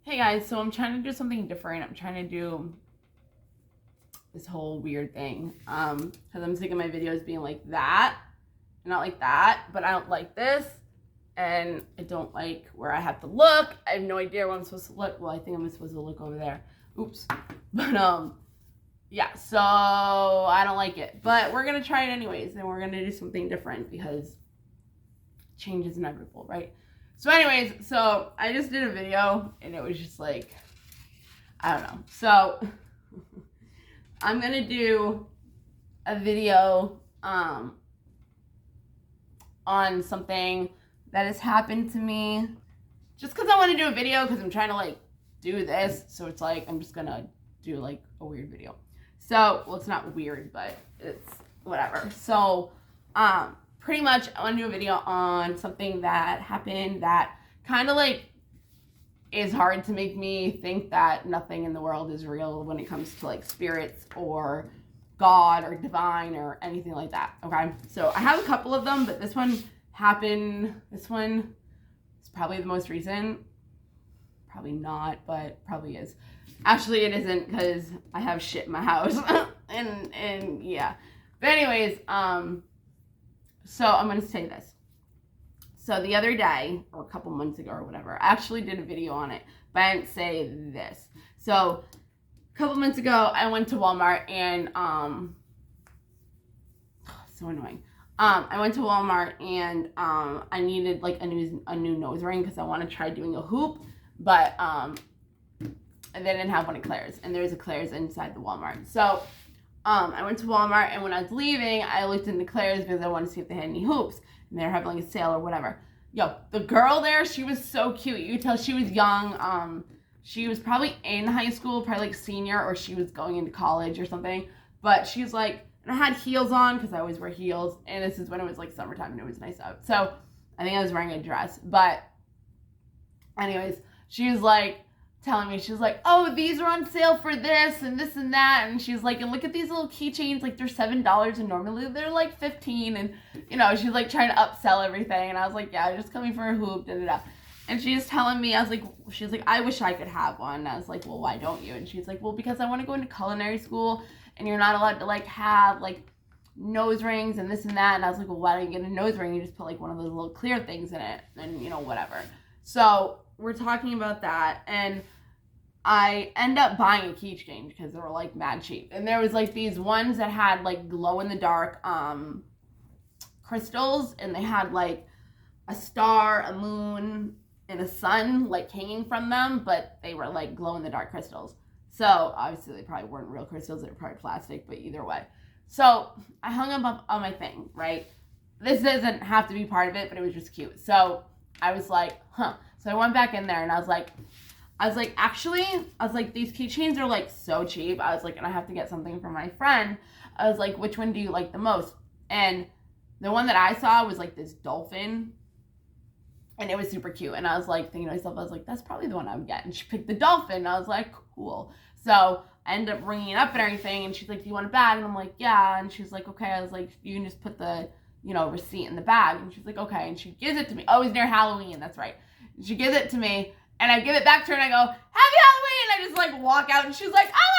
Hey guys, so I'm trying to do something different. I'm trying to do this whole weird thing. Because I'm sick of my videos being like that, and not like that, but I don't like this. And I don't like where I have to look. I have no idea where I'm supposed to look. Well, I think I'm supposed to look over there. Oops. But yeah, so I don't like it. But we're gonna try it anyways, and we're gonna do something different because change is inevitable, right? So anyways, so I just did a video and it was just like, I don't know. So I'm gonna do a video on something that has happened to me just because I want to do a video because I'm trying to like do this. So it's like I'm just gonna do like a weird video. So, well, it's not weird, but it's whatever. So pretty much I want to do a video on something that happened that kind of like is hard to make me think that nothing in the world is real when it comes to like spirits or God or divine or anything like that. Okay, so I have a couple of them, but this one happened. This one is probably the most recent. Probably not, but probably is. Actually, it isn't because I have shit in my house, and yeah. But anyways, so I'm gonna say this. So the other day, or a couple months ago or whatever, I actually did a video on it, but I didn't say this. So a couple months ago, I went to Walmart and so annoying. I went to Walmart and I needed like a new nose ring because I want to try doing a hoop, but they didn't have one at Claire's, and there's a Claire's inside the Walmart. So I went to Walmart, and when I was leaving, I looked into Claire's because I wanted to see if they had any hoops, and they're having like a sale or whatever. Yo, the girl there, she was so cute. You could tell she was young. She was probably in high school, probably like senior, or she was going into college or something. But she's like, and I had heels on because I always wear heels, and this is when it was like summertime and it was nice out. So I think I was wearing a dress. But anyways, she was like telling me, she was like, oh, these are on sale for this and this and that, and she's like, and look at these little keychains, like they're $7 and normally they're like 15, and you know, she's like trying to upsell everything, and I was like, yeah, I'm just coming for a hoop, da da da. And she's telling me, she's like, I wish I could have one. And I was like, well, why don't you? And she's like, well, because I want to go into culinary school, and you're not allowed to like have like nose rings and this and that. And I was like, well, why don't you get a nose ring? You just put like one of those little clear things in it, and you know, whatever. So we're talking about that, and I end up buying a keychain because they were like mad cheap. And there was like these ones that had like glow in the dark crystals, and they had like a star, a moon, and a sun like hanging from them, but they were like glow in the dark crystals. So obviously they probably weren't real crystals, they were probably plastic, but either way. So I hung them up on my thing, right? This doesn't have to be part of it, but it was just cute. So I was like, huh. So I went back in there and I was like, actually, these keychains are like so cheap. I was like, and I have to get something for my friend. I was like, which one do you like the most? And the one that I saw was like this dolphin, and it was super cute. And I was like thinking to myself, I was like, that's probably the one I would get. And she picked the dolphin. And I was like, cool. So I ended up ringing it up and everything. And she's like, do you want a bag? And I'm like, yeah. And she's like, okay. I was like, you can just put the, you know, receipt in the bag. And she's like, okay. And she gives it to me. Oh, it was near Halloween. That's right. And she gives it to me. And I give it back to her and I go, happy Halloween! And I just like walk out and she's like, oh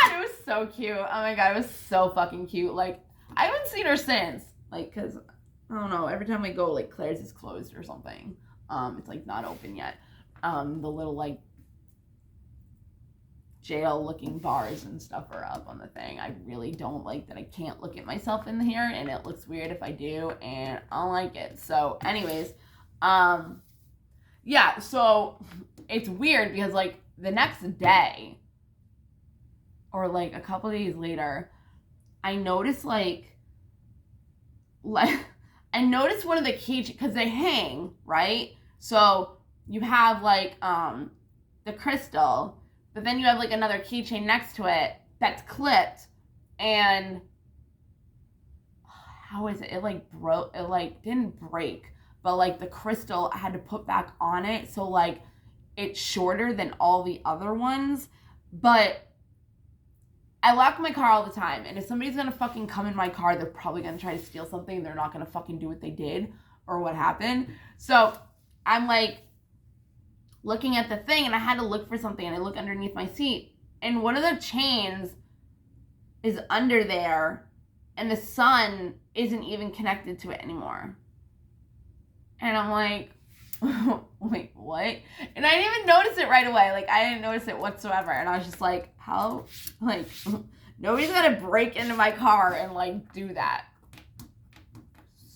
my God! It was so cute. Oh my God, it was so fucking cute. Like, I haven't seen her since. Like, cause, I don't know, every time I go, like, Claire's is closed or something. It's like not open yet. The little like jail looking bars and stuff are up on the thing. I really don't like that I can't look at myself in here, and it looks weird if I do, and I don't like it. So anyways, yeah, so it's weird because like the next day or like a couple days later, I noticed like I noticed one of the keychains, because they hang, right? So you have like the crystal, but then you have like another keychain next to it that's clipped, and how is it? It like broke, it like didn't break, but like the crystal I had to put back on it, so like it's shorter than all the other ones. But I lock my car all the time, and if somebody's gonna fucking come in my car, they're probably gonna try to steal something. They're not gonna fucking do what they did or what happened. So I'm like looking at the thing, and I had to look for something, and I look underneath my seat, and one of the chains is under there, and the sun isn't even connected to it anymore. And I'm like, wait, what? And I didn't even notice it right away. Like, I didn't notice it whatsoever. And I was just like, how? Like, nobody's gonna break into my car and, like, do that.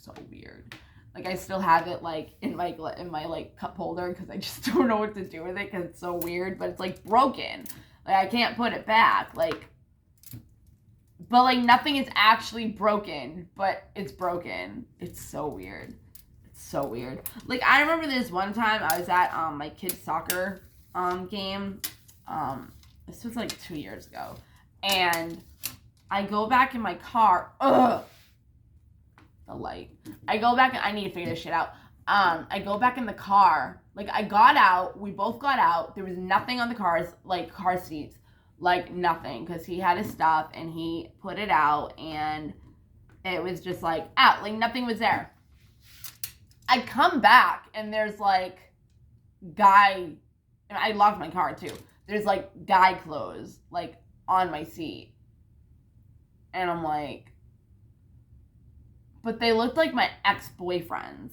So weird. Like, I still have it, like, in my like, cup holder because I just don't know what to do with it because it's so weird. But it's, like, broken. Like, I can't put it back. Like, but, like, nothing is actually broken, but it's broken. It's so weird. So weird. Like, I remember this one time I was at my kid's soccer game. This was like 2 years ago, and I go back in my car. Ugh, the light. I go back. I need to figure this shit out. I go back in the car. Like, I got out. We both got out. There was nothing on the cars, like car seats, like nothing, because he had his stuff and he put it out, and it was just like out. Like, nothing was there. I come back, and there's, like, guy, and I locked my car, too. There's, like, guy clothes, like, on my seat. And I'm like, but they looked like my ex-boyfriends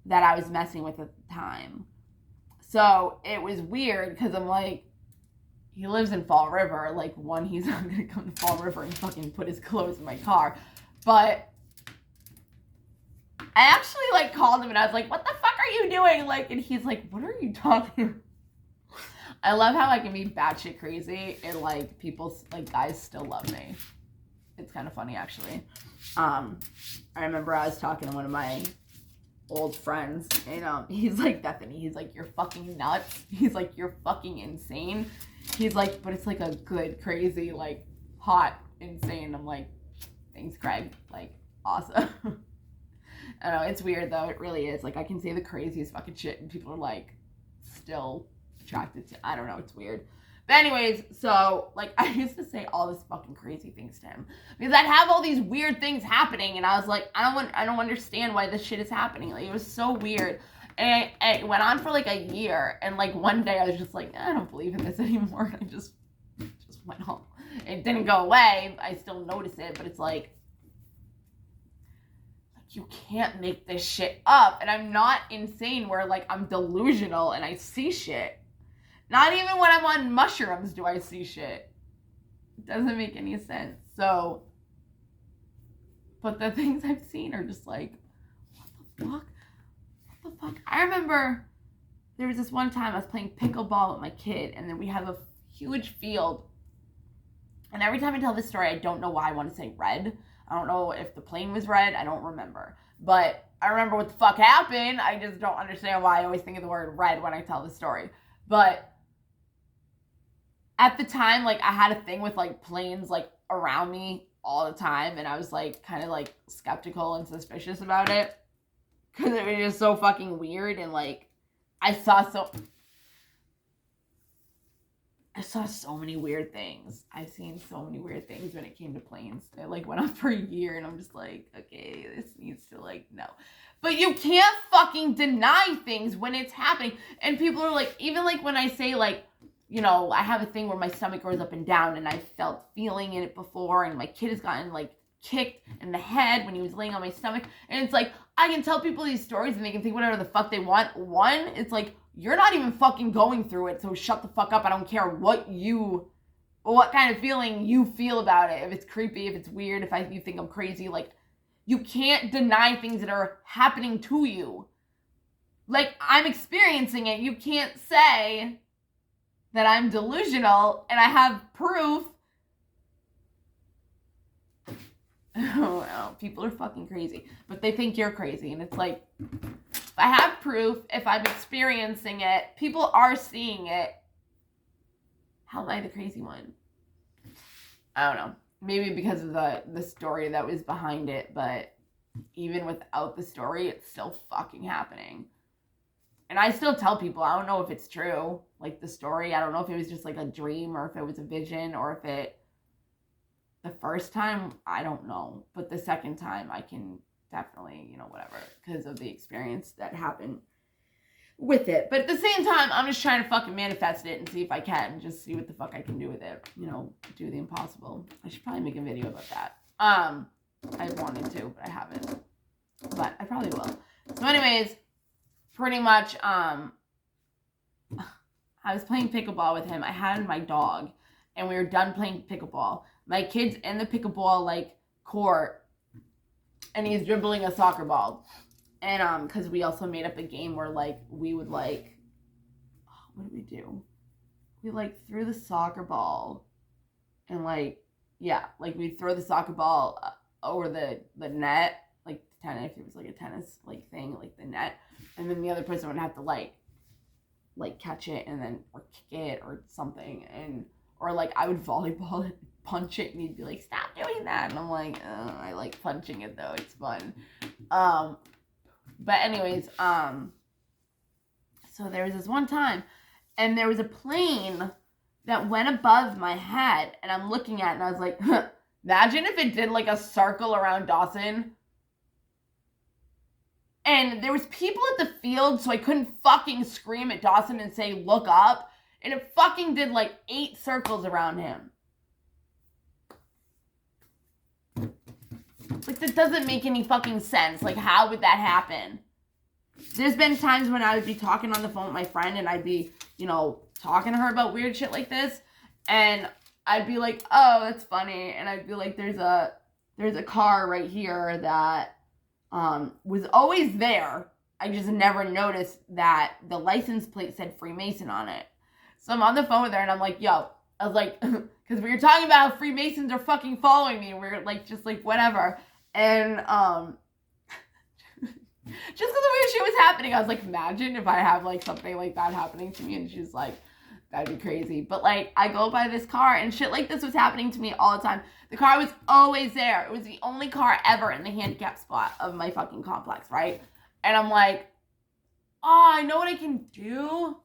that I was messing with at the time. So it was weird, because I'm like, he lives in Fall River. Like, one, he's not going to come to Fall River and fucking put his clothes in my car. But I actually, like, called him, and I was like, what the fuck are you doing? Like, and he's like, what are you talking about? I love how I can be batshit crazy, and, like, people, like, guys still love me. It's kind of funny, actually. I remember I was talking to one of my old friends, and he's like, Bethany, he's like, you're fucking nuts. He's like, you're fucking insane. He's like, but it's, like, a good, crazy, like, hot, insane. I'm like, thanks, Craig. Like, awesome. I don't know, it's weird though, it really is. Like, I can say the craziest fucking shit and people are, like, still attracted to, I don't know, it's weird. But anyways, so, like, I used to say all this fucking crazy things to him because I'd have all these weird things happening, and I was like, I don't understand why this shit is happening. Like, it was so weird. And it went on for, like, a year, and, like, one day I was just like, I don't believe in this anymore. I just went home. It didn't go away. I still notice it, but it's like, you can't make this shit up. And I'm not insane where, like, I'm delusional and I see shit. Not even when I'm on mushrooms do I see shit. It doesn't make any sense. So, but the things I've seen are just like, what the fuck? What the fuck? I remember there was this one time I was playing pickleball with my kid, and then we have a huge field. And every time I tell this story, I don't know why I want to say red. I don't know if the plane was red. I don't remember. But I remember what the fuck happened. I just don't understand why I always think of the word red when I tell the story. But at the time, like, I had a thing with, like, planes, like, around me all the time. And I was, like, kind of, like, skeptical and suspicious about it. Because it was just so fucking weird. And, like, I saw so many weird things. I've seen so many weird things when it came to planes. It, like, went on for a year, and I'm just like, okay, this needs to, like, no. But you can't fucking deny things when it's happening. And people are like, even, like, when I say, like, you know, I have a thing where my stomach goes up and down, and I felt feeling in it before, and my kid has gotten, like, kicked in the head when he was laying on my stomach. And it's like, I can tell people these stories, and they can think whatever the fuck they want. One, it's like, you're not even fucking going through it, so shut the fuck up. I don't care what kind of feeling you feel about it. If it's creepy, if it's weird, if you think I'm crazy, like, you can't deny things that are happening to you. Like, I'm experiencing it. You can't say that I'm delusional, and I have proof. Oh, people are fucking crazy, but they think you're crazy, and it's like, if I have proof, if I'm experiencing it, people are seeing it, how am I the crazy one? I don't know. Maybe because of the story that was behind it, but even without the story, it's still fucking happening. And I still tell people, I don't know if it's true, like, the story. I don't know if it was just, like, a dream, or if it was a vision, or if it, the first time, I don't know. But the second time, I can definitely, you know, whatever, because of the experience that happened with it. But at the same time, I'm just trying to fucking manifest it and see if I can. Just see what the fuck I can do with it. You know, do the impossible. I should probably make a video about that. I wanted to, but I haven't. But I probably will. So anyways, pretty much, I was playing pickleball with him. I had my dog, and we were done playing pickleball. My kid's in the pickleball, like, court, and he's dribbling a soccer ball. And, because we also made up a game where, like, we would, like, what did we do? We, like, threw the soccer ball, and, like, yeah, like, we'd throw the soccer ball over the net, like, tennis, if it was, like, a tennis, like, thing, like, the net, and then the other person would have to, like, catch it, and then, or kick it, or something, and, or, like, I would volleyball it, punch it, and he'd be like, stop doing that, and I'm like, I like punching it, though, it's fun. But anyways, so there was this one time, and there was a plane that went above my head, and I'm looking at it, and I was like, imagine if it did, like, a circle around Dawson. And there was people at the field, so I couldn't fucking scream at Dawson and say, look up. And it fucking did, like, 8 circles around him. Like, that doesn't make any fucking sense. Like, how would that happen? There's been times when I would be talking on the phone with my friend, and I'd be, you know, talking to her about weird shit like this, and I'd be like, oh, that's funny, and I'd be like, there's a car right here that was always there. I just never noticed that the license plate said Freemason on it. So I'm on the phone with her, and I'm like, yo, I was like, because we were talking about how Freemasons are fucking following me, and we were like, just like, whatever, and just because the weird shit was happening, I was like, imagine if I have, like, something like that happening to me, and she's like, that'd be crazy. But, like, I go by this car, and shit like this was happening to me all the time. The car was always there. It was the only car ever in the handicap spot of my fucking complex, right? And I'm like, oh, I know what I can do.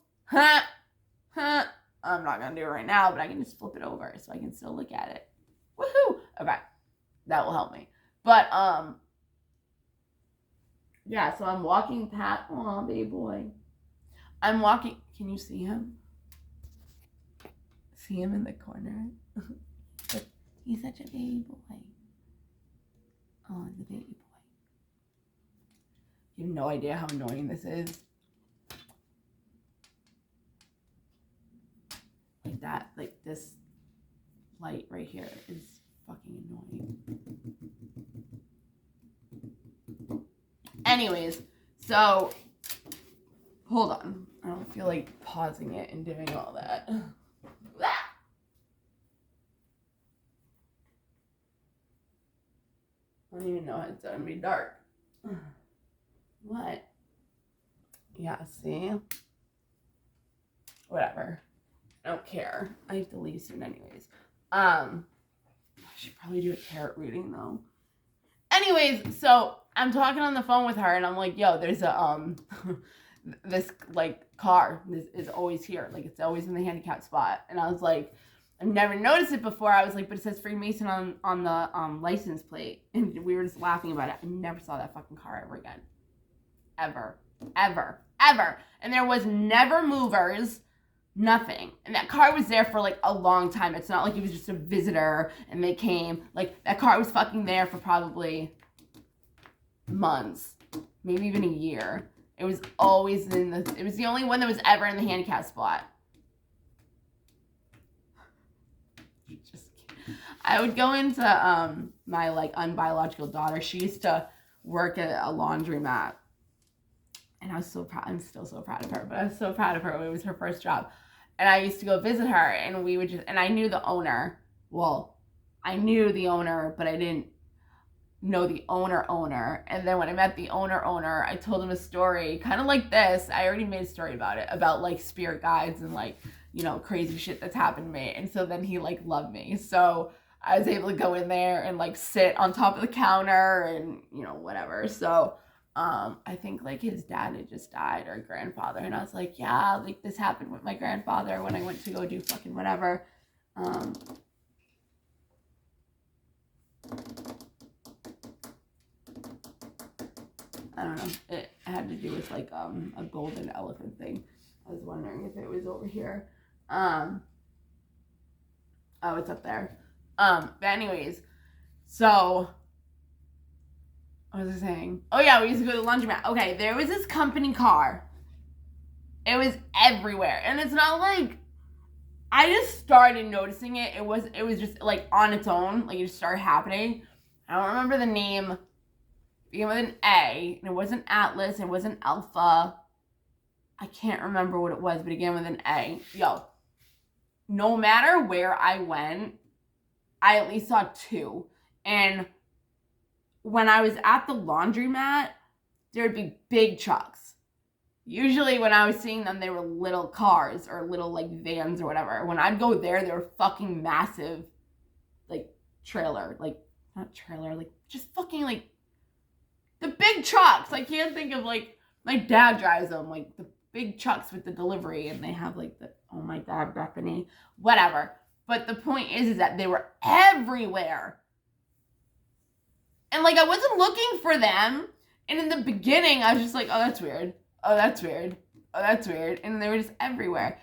I'm not gonna do it right now, but I can just flip it over so I can still look at it. Woohoo! Okay, that will help me. But, yeah, so I'm walking past, aw, baby boy. I'm walking, can you see him? See him in the corner? He's such a baby boy. Oh, the baby boy. You have no idea how annoying this is. Like that, like this light right here is fucking annoying. Anyways, so, hold on. I don't feel like pausing it and doing all that. I don't even know how it's gonna be dark. What? Yeah, see? Whatever. I don't care. I have to leave soon anyways. I should probably do a tarot reading though. Anyways, so I'm talking on the phone with her, and I'm like, yo, there's a, this, like, car. This is always here. Like, it's always in the handicap spot. And I was like, I've never noticed it before. I was like, but it says Freemason on the license plate. And we were just laughing about it. I never saw that fucking car ever again. Ever. Ever. Ever. And there was never movers. Nothing. And that car was there for, like, a long time. It's not like it was just a visitor and they came. Like, that car was fucking there for probably months. Maybe even a year. It was always it was the only one that was ever in the handicap spot. I would go into my, like, unbiological daughter. She used to work at a laundromat. And I was so proud. I'm still so proud of her. But I was so proud of her. It was her first job. And I used to go visit her. And we would just... And I knew the owner. Well, I knew the owner. But I didn't know the owner. And then when I met the owner, I told him a story. Kind of like this. I already made a story about it. About, like, spirit guides and, like, you know, crazy shit that's happened to me. And so then he, like, loved me. So I was able to go in there and, like, sit on top of the counter and, you know, whatever. So... I think, like, his dad had just died, or grandfather, and I was like, yeah, like, this happened with my grandfather when I went to go do fucking whatever. I don't know. It had to do with like a golden elephant thing. I was wondering if it was over here. Oh, it's up there. But anyways, so what was I saying? Oh yeah, we used to go to the laundromat. Okay, there was this company car. It was everywhere, and it's not like I just started noticing it. It was just like on its own, like it just started happening. I don't remember the name. It began with an A, and it wasn't Atlas, it wasn't Alpha. I can't remember what it was, but it began with an A. Yo, no matter where I went, I at least saw two. And when I was at the laundromat, there would be big trucks. Usually when I was seeing them, they were little cars or little like vans or whatever. When I'd go there, they were fucking massive, like trailer, like not trailer, like just fucking like the big trucks. I can't think of like, my dad drives them, like the big trucks with the delivery, and they have like the, oh my God, Bethany, whatever. But the point is that they were everywhere. And like, I wasn't looking for them. And in the beginning, I was just like, oh, that's weird. Oh, that's weird. Oh, that's weird. And they were just everywhere.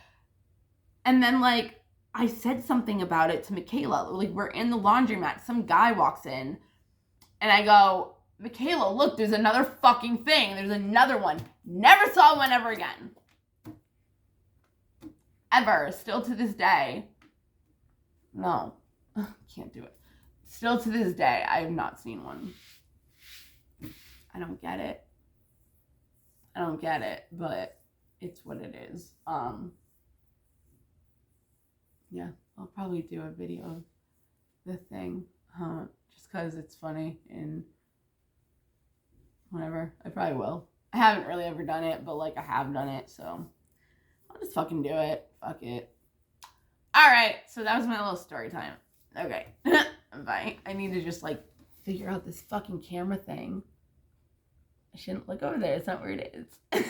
And then like, I said something about it to Michaela. Like, we're in the laundromat. Some guy walks in. And I go, Michaela, look, there's another fucking thing. There's another one. Never saw one ever again. Ever. Still to this day. No. Can't do it. Still to this day, I have not seen one. I don't get it. I don't get it, but it's what it is. Yeah, I'll probably do a video of the thing, just because it's funny and whatever. I probably will. I haven't really ever done it, but like I have done it, so I'll just fucking do it. Fuck it. All right, so that was my little story time. Okay, bye. I need to just like figure out this fucking camera thing. I shouldn't look over there. It's not where it is.